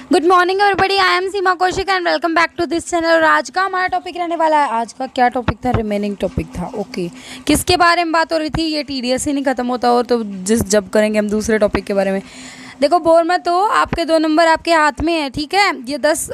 Good morning everybody, I am Seema Kaushik and welcome back to this channel. और आज का हमारा टॉपिक रहने वाला है, आज का क्या टॉपिक था? रिमेनिंग टॉपिक था। ओके किसके बारे में बात हो रही थी? ये टीडीएस ही नहीं खत्म होता और तो जब करेंगे हम दूसरे टॉपिक के बारे में। देखो बोर मत हो, आपके 2 नंबर आपके हाथ में है, ठीक है। ये 10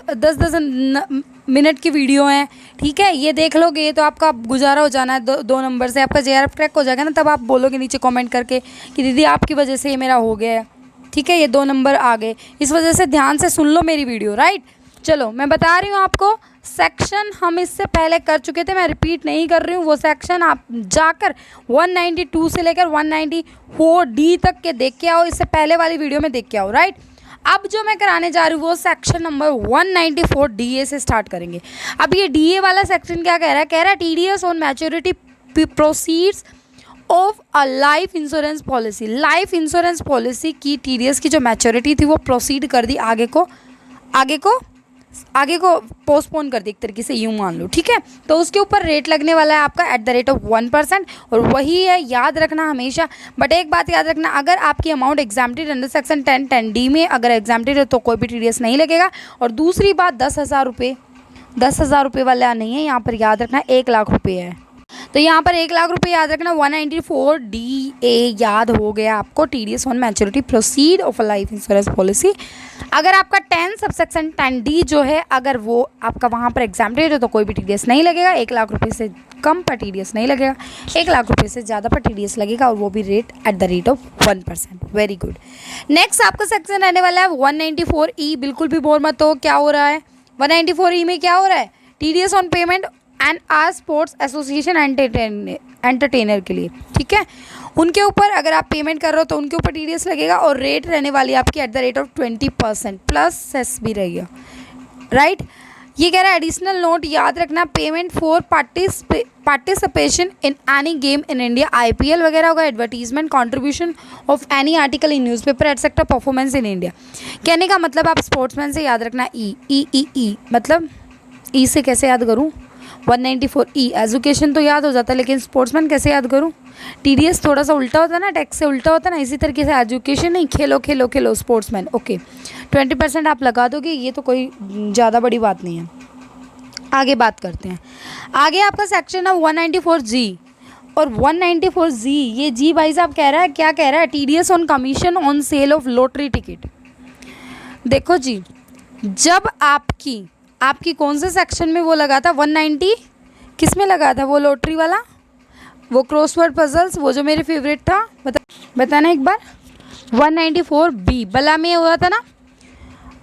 मिनट की वीडियो है, ठीक है। ये देख लोगे तो आपका गुजारा हो जाना है। 2 नंबर से आपका जेआरएफ क्रैक हो जाएगा ना, तब आप बोलोगे नीचे कमेंट करके कि दीदी आपकी वजह से ये मेरा हो गया है, ठीक है। ये 2 नंबर आ गए, इस वजह से ध्यान से सुन लो मेरी वीडियो, राइट। चलो मैं बता रही हूँ आपको, सेक्शन हम इससे पहले कर चुके थे, मैं रिपीट नहीं कर रही हूँ। वो सेक्शन आप जाकर 192 से लेकर 194D तक के देख के आओ, इससे पहले वाली वीडियो में देख के आओ, राइट। अब जो मैं कराने जा रही हूँ वो सेक्शन नंबर 194 DA से स्टार्ट करेंगे। अब ये DA वाला सेक्शन क्या कह रहा है TDS on maturity proceeds of a life insurance policy. Life insurance policy की टीडीएस की जो मैच्योरिटी थी वो प्रोसीड कर दी, आगे को पोस्टपोन कर दी, एक तरीके से यूँ मान लो, ठीक है। तो उसके ऊपर रेट लगने वाला है आपका @1%, और वही है, याद रखना हमेशा। बट एक बात याद रखना, अगर आपकी amount exempted under section 10(10)D में अगर एग्जाम्प्टेड है तो कोई भी टीडीएस नहीं लगेगा। और दूसरी बात, 10,000 रुपये वाला नहीं है यहाँ पर, याद रखना 1 लाख रुपये है। तो यहाँ पर 1 लाख रुपये याद रखना। 194DA याद हो गया आपको, TDS on maturity proceed of a life insurance policy. अगर आपका 10 सबसेक्शन 10D जो है, अगर वो आपका वहाँ पर एग्जाम्प्टेड है तो कोई भी टीडीएस नहीं लगेगा। 1 लाख रुपये से कम पर टीडीएस नहीं लगेगा, 1 लाख रुपये से ज़्यादा पर टीडीएस लगेगा, और वो भी रेट @1%। Very good. नेक्स्ट आपका सेक्शन रहने वाला है 194E। बिल्कुल भी बोर मत हो, क्या हो रहा है 194E में? क्या हो रहा है? TDS on payment and or sports association entertainer के लिए, ठीक है। उनके ऊपर अगर आप पेमेंट कर रहे हो तो उनके ऊपर टीडीएस लगेगा, और रेट रहने वाली आपकी @20% प्लस सेस भी रहेगा, राइट। ये कह रहा है एडिशनल नोट, याद रखना, payment for participation in any game in India, IPL वगैरह होगा, advertisement, contribution of any article in newspaper etcetera, performance in India. कहने का मतलब आप स्पोर्ट्समैन से याद रखना ई, मतलब ई से कैसे याद करूँ? 194E एजुकेशन तो याद हो जाता है, लेकिन स्पोर्ट्समैन कैसे याद करूँ? टीडीएस थोड़ा सा उल्टा होता है ना, टैक्स से उल्टा होता है ना, इसी तरीके से एजुकेशन नहीं, खेलो स्पोर्ट्समैन। ओके 20% आप लगा दोगे, ये तो कोई ज़्यादा बड़ी बात नहीं है। आगे बात करते हैं। आगे आपका सेक्शन है 194G, और 194G, ये जी भाई साहब कह रहा है, क्या कह रहा है? TDS on commission on sale of lottery ticket. देखो जी, जब आपकी कौन से सेक्शन में वो लगा था? 190 किस में लगा था? वो लॉटरी वाला, वो क्रॉसवर्ड पजल्स, वो जो मेरे फेवरेट था, बताना एक बार। 194B बला में हुआ था ना,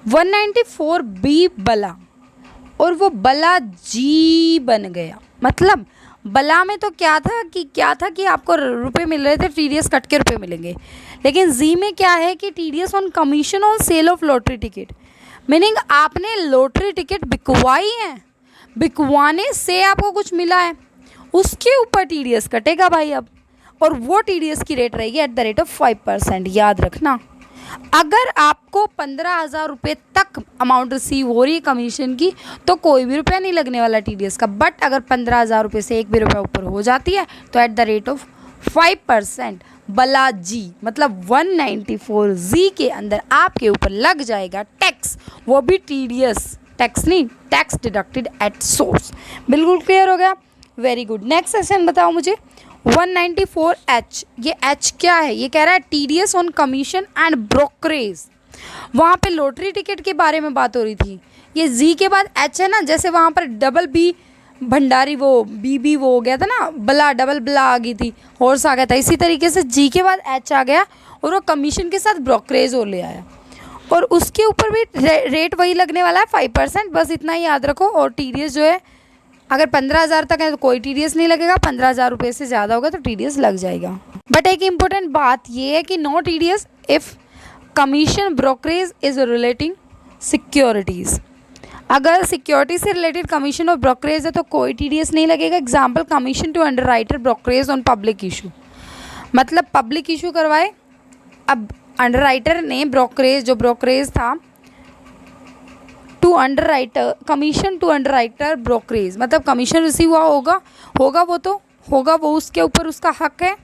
194B बला, और वो बला जी बन गया। मतलब बला में तो क्या था कि आपको रुपए मिल रहे थे, टीडीएस कट के रुपए मिलेंगे। लेकिन जी में क्या है कि TDS on commission on sale of lottery ticket, meaning आपने लॉटरी टिकट बिकवाई है, बिकवाने से आपको कुछ मिला है, उसके ऊपर टीडीएस कटेगा भाई अब, और वो टीडीएस की रेट रहेगी @5%। याद रखना, अगर आपको 15,000 रुपये तक अमाउंट रिसीव हो रही है कमीशन की, तो कोई भी रुपया नहीं लगने वाला टीडीएस का। बट अगर 15,000 रुपये से एक भी रुपया ऊपर हो जाती है तो @5% बलाजी, मतलब 194G के अंदर आपके ऊपर लग जाएगा टैक्स, वो भी टीडीएस, टैक्स नहीं, टैक्स डिडक्टेड एट सोर्स। बिल्कुल क्लियर हो गया? Very good. नेक्स्ट सेक्शन बताओ मुझे, 194H। ये H क्या है? ये कह रहा है TDS on commission and brokerage. वहाँ पे लॉटरी टिकट के बारे में बात हो रही थी। ये जी के बाद H है ना, जैसे वहाँ पर $B भंडारी, वो BB वो हो गया था ना, बला डबल बला आ गई थी, हॉर्स आ गया था, इसी तरीके से जी के बाद H आ गया, और वो कमीशन के साथ ब्रोकरेज और ले आया, और उसके ऊपर भी रेट वही लगने वाला है 5%। बस इतना ही याद रखो। और टीडीएस जो है, अगर 15,000 तक है तो कोई टीडीएस नहीं लगेगा, 15,000 रुपये से ज़्यादा होगा तो टीडीएस लग जाएगा। बट एक इम्पोर्टेंट बात ये है कि no TDS if commission brokerage is relating securities. अगर सिक्योरिटी से रिलेटेड कमीशन और ब्रोकरेज है तो कोई टीडीएस नहीं लगेगा। Example, commission to underwriter brokerage on public issue, मतलब पब्लिक इशू करवाए, अब अंडरराइटर ने ब्रोकरेज, जो ब्रोकरेज था to underwriter, commission to underwriter brokerage, मतलब कमीशन रिसीव हुआ होगा वो उसके ऊपर उसका हक है,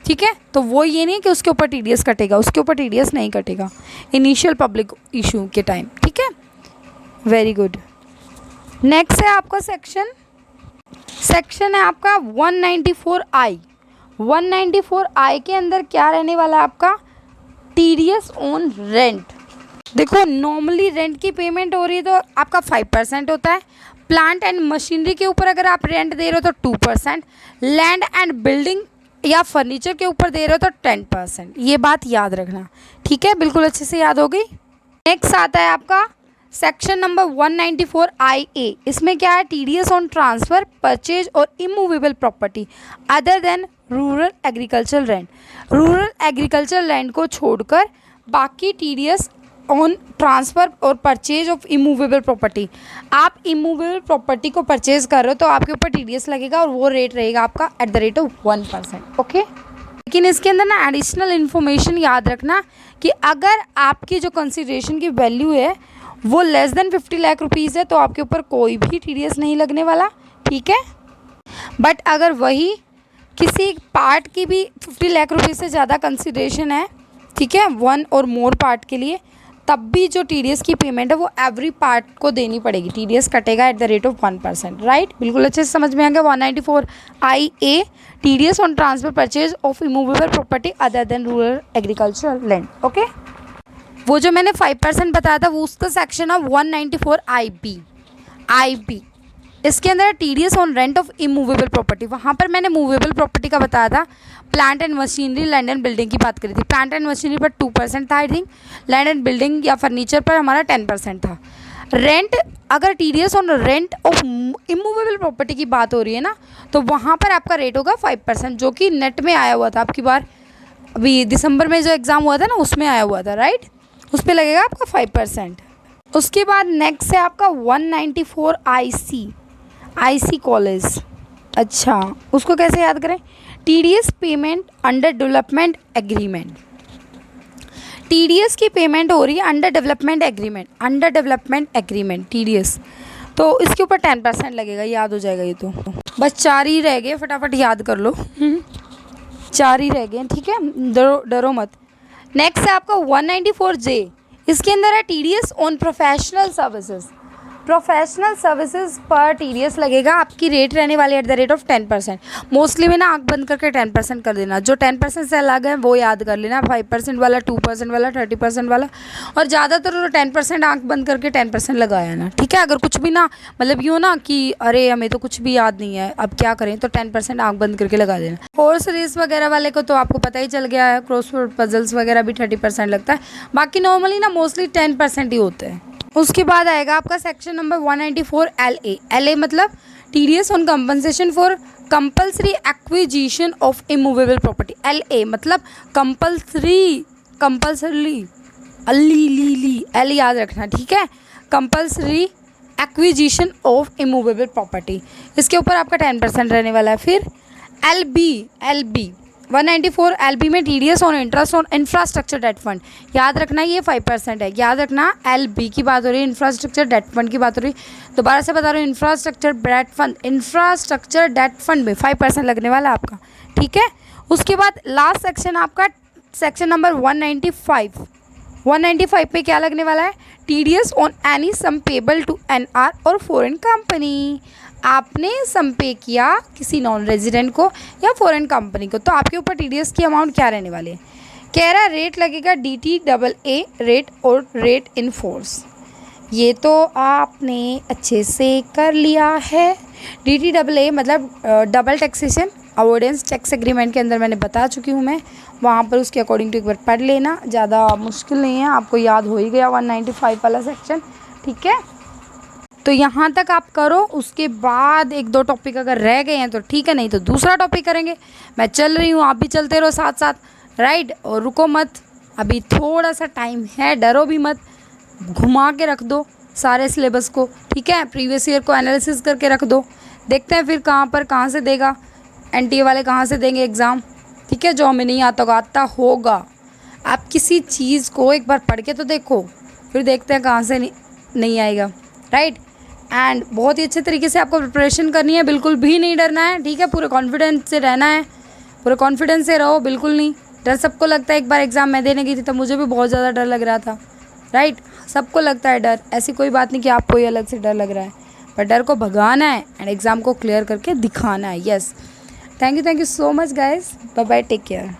ठीक है। तो वो ये नहीं कि उसके ऊपर टीडीएस कटेगा, उसके ऊपर टीडीएस नहीं कटेगा इनिशियल पब्लिक इशू के टाइम, ठीक है। Very good. नेक्स्ट है आपका सेक्शन है आपका 194I। 194I के अंदर क्या रहने वाला है आपका, टीडीएस ऑन रेंट। देखो नॉर्मली रेंट की पेमेंट हो रही है तो आपका 5% होता है। प्लांट एंड मशीनरी के ऊपर अगर आप रेंट दे रहे हो तो 2%, लैंड एंड बिल्डिंग या फर्नीचर के ऊपर दे रहे हो तो 10%। ये बात याद रखना, ठीक है, बिल्कुल अच्छे से याद हो गई। नेक्स्ट आता है आपका सेक्शन नंबर 194IA। इसमें क्या है, टीडीएस ऑन ट्रांसफ़र, परचेज और immovable property other than rural agriculture land. Rural agriculture land को छोड़कर बाकी टीडीएस ऑन ट्रांसफ़र और परचेज ऑफ इमूवेबल प्रॉपर्टी। आप इमूवेबल प्रॉपर्टी को परचेज कर रहे हो तो आपके ऊपर टीडीएस लगेगा और वो रेट रहेगा आपका at the rate of 1%। Okay, लेकिन इसके अंदर ना एडिशनल इन्फॉर्मेशन याद रखना कि अगर आपकी जो कंसिडरेशन की वैल्यू है वो लेस देन 50 लाख रुपीज़ है तो आपके ऊपर कोई भी टीडीएस नहीं लगने वाला, ठीक है। बट अगर वही किसी पार्ट की भी 50 लाख रुपीज़ से ज़्यादा कंसिडरेशन है, ठीक है, वन और मोर पार्ट के लिए, तब भी जो टीडीएस की पेमेंट है वो एवरी पार्ट को देनी पड़ेगी। टीडीएस कटेगा at the rate of 1%, right. बिल्कुल अच्छे से समझ में आ गया। 194IA, TDS on transfer purchase of immovable property other than rural agriculture land. Okay, वो जो मैंने 5% बताया था वो उसका सेक्शन है 194IB। इसके अंदर TDS on rent of immovable property. वहाँ पर मैंने मूवेबल प्रॉपर्टी का बताया था, plant and machinery, land and building की बात करी थी। प्लांट एंड मशीनरी पर 2% था I think, land and building या फर्नीचर पर हमारा 10% था। रेंट, अगर TDS on rent of immovable property की बात हो रही है ना, तो वहाँ पर आपका रेट होगा 5%, जो कि नेट में आया हुआ था आपकी बार, अभी दिसंबर में जो एग्ज़ाम हुआ था ना उसमें आया हुआ था, राइट। उस पर लगेगा आपका 5%। उसके बाद नेक्स्ट है आपका 194IC कॉलेज। अच्छा, उसको कैसे याद करें, TDS payment under development agreement. TDS की पेमेंट हो रही है अंडर डेवलपमेंट एग्रीमेंट टीडीएस, तो इसके ऊपर 10% लगेगा, याद हो जाएगा ये तो। बस 4 ही रह गए, फटाफट याद कर लो। 4 ही रह गए, ठीक है, डरो मत। नेक्स्ट है आपका 194J। इसके अंदर है TDS on professional services. Professional services पर टीडीएस लगेगा, आपकी रेट रहने वाली at the rate of 10%। Mostly में ना आँख बंद करके 10% कर देना, जो 10% से अलग है वो याद कर लेना, 5% वाला, 2% वाला, 30% वाला, और ज़्यादातर 10% आँख बंद करके 10% लगाया ना, ठीक है। अगर कुछ भी ना मतलब यूँ ना कि अरे हमें तो कुछ भी याद नहीं है अब क्या करें, तो 10% आँख बंद करके लगा देना। हॉर्स रेस वगैरह वाले को तो आपको पता ही चल गया है, क्रॉसवर्ड पजल्स वगैरह भी 30% लगता है, बाकी नॉर्मली ना मोस्टली 10% ही होते हैं। उसके बाद आएगा आपका सेक्शन नंबर 194LA। LA मतलब TDS on compensation for compulsory acquisition of immovable property. LA मतलब कंपल्सरी एल याद रखना, ठीक है, compulsory acquisition of immovable property. इसके ऊपर आपका 10% रहने वाला है। फिर LB 194LB में TDS on interest on infrastructure debt fund, याद रखना ये 5% है। याद रखना LB की बात हो रही है, इंफ्रास्ट्रक्चर डेट फंड की बात हो रही है, दोबारा से बता रही हूँ, इंफ्रास्ट्रक्चर डेट फंड में 5% लगने वाला है आपका, ठीक है। उसके बाद लास्ट सेक्शन आपका सेक्शन नंबर 195 पे क्या लगने वाला है, TDS on any sum payable to NR और फॉरेन कंपनी। आपने सम पे किया किसी नॉन रेजिडेंट को या फॉरेन कंपनी को, तो आपके ऊपर टीडीएस की अमाउंट क्या रहने वाली है, कह रहा रेट लगेगा DTAA रेट और रेट इन फोर्स। ये तो आपने अच्छे से कर लिया है। DTAA मतलब double taxation avoidance tax agreement के अंदर मैंने बता चुकी हूँ मैं, वहाँ पर उसके अकॉर्डिंग टू एक बार पढ़ लेना, ज़्यादा मुश्किल नहीं है, आपको याद हो ही गया 195 वाला सेक्शन, ठीक है। तो यहाँ तक आप करो, उसके बाद 1-2 टॉपिक अगर रह गए हैं तो ठीक है, नहीं तो दूसरा टॉपिक करेंगे। मैं चल रही हूँ, आप भी चलते रहो साथ साथ, राइट, और रुको मत, अभी थोड़ा सा टाइम है, डरो भी मत, घुमा के रख दो सारे सिलेबस को, ठीक है, प्रीवियस ईयर को एनालिसिस करके रख दो, देखते हैं फिर कहाँ से देगा NTA वाले, कहाँ से देंगे एग्ज़ाम, ठीक है। जो हमें नहीं आता होगा, आप किसी चीज़ को एक बार पढ़ के तो देखो, फिर देखते हैं कहाँ से नहीं आएगा, राइट। एंड बहुत ही अच्छे तरीके से आपको प्रिपरेशन करनी है, बिल्कुल भी नहीं डरना है, ठीक है, पूरे कॉन्फिडेंस से रहना है, पूरे कॉन्फिडेंस से रहो, बिल्कुल नहीं। डर सबको लगता है, एक बार एग्ज़ाम मैं देने गई थी तब मुझे भी बहुत ज़्यादा डर लग रहा था, राइट। सबको लगता है डर, ऐसी कोई बात नहीं कि आपको ही अलग से डर लग रहा है, पर डर को भगाना है एंड एग्ज़ाम को क्लियर करके दिखाना है। Yes, thank you so much guys, bye bye, take care.